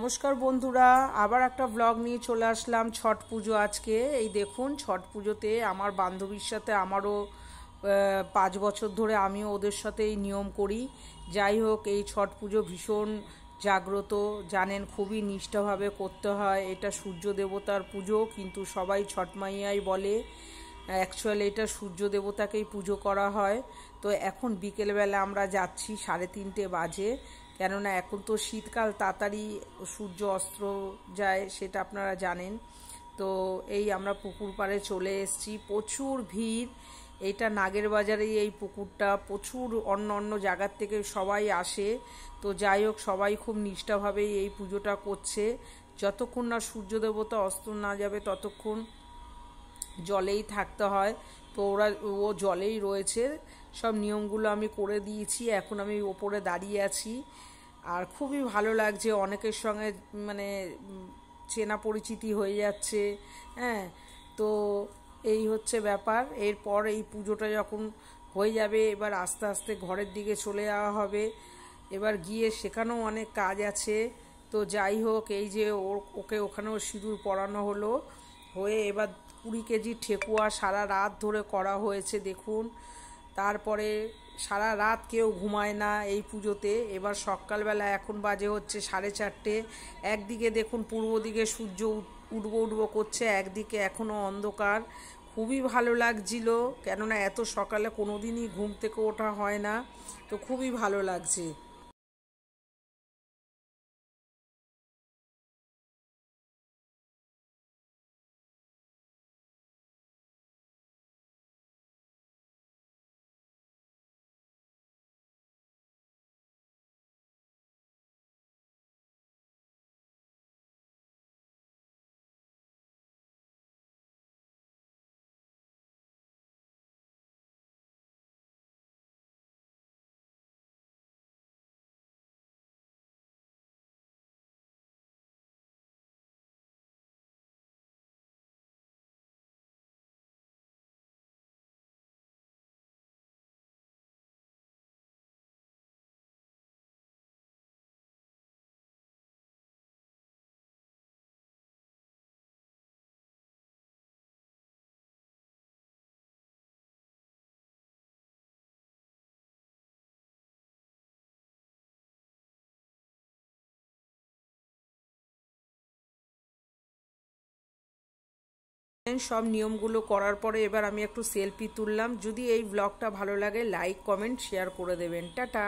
নমস্কার বন্ধুরা, আবার একটা ব্লগ নিয়ে চলে আসলাম। ছট পুজো আজকে। এই দেখুন, ছট পুজোতে আমার বান্ধবীর সাথে আমারও 5 বছর ধরে আমিও ওদের সাথে এই নিয়ম করি। যাই হোক, এই ছট পুজো ভীষণ জাগ্রত, জানেন, খুবই নিষ্ঠাভাবে করতে হয়। এটা সূর্য দেবতার পুজো, কিন্তু সবাই ছট মাইয়াই বলে। অ্যাকচুয়ালি এটা সূর্য দেবতাকেই পুজো করা হয়। তো এখন বিকেলবেলা আমরা যাচ্ছি, 3:30 বাজে, কেননা এখন তো শীতকাল, তাড়াতাড়ি সূর্য অস্ত যায়, সেটা আপনারা জানেন। তো এই আমরা পুকুর পাড়ে চলে এসেছি। প্রচুর ভিড়। এইটা নাগের বাজারেই এই পুকুরটা, প্রচুর অন্য অন্য জায়গার থেকে সবাই আসে। তো যাই হোক, সবাই খুব নিষ্ঠাভাবেই এই পুজোটা করছে। যতক্ষণ না সূর্য দেবতা অস্ত না যাবে ততক্ষণ জলেই থাকতে হয়। তো ও জলেই রয়েছে। সব নিয়মগুলো আমি করে দিয়েছি, এখন আমি ওপরে দাঁড়িয়ে আছি। আর খুবই ভালো লাগছে, অনেকের সঙ্গে মানে চেনা পরিচিতি হয়ে যাচ্ছে। হ্যাঁ, তো এই হচ্ছে ব্যাপার। এরপর এই পুজোটা যখন হয়ে যাবে, এবার আস্তে আস্তে ঘরের দিকে চলে যাওয়া হবে। এবার গিয়ে সেখানেও অনেক কাজ আছে। তো যাই হোক, এই যে ওকে ওখানেও সিঁদুর পরানো হলো, হয়ে এবার 20 কেজি ঠেকুয়া সারা রাত ধরে করা হয়েছে দেখুন। তারপরে সারা রাত কেউ ঘুমায় না এই পুজোতে। এবার সকালবেলা এখন বাজে হচ্ছে 4:30। একদিকে দেখুন পূর্ব দিকে সূর্য উঠবো করছে, একদিকে এখনও অন্ধকার। খুবই ভালো লাগছিল, কেননা এত সকালে কোনো দিনই ঘুম থেকে ওঠা হয় না। তো খুবই ভালো লাগছে। সব নিয়মগুলো করার পরে এবার আমি একটু সেলফি তুললাম। যদি এই ব্লগটা ভালো লাগে, লাইক কমেন্ট শেয়ার করে দেবেন। টাটা।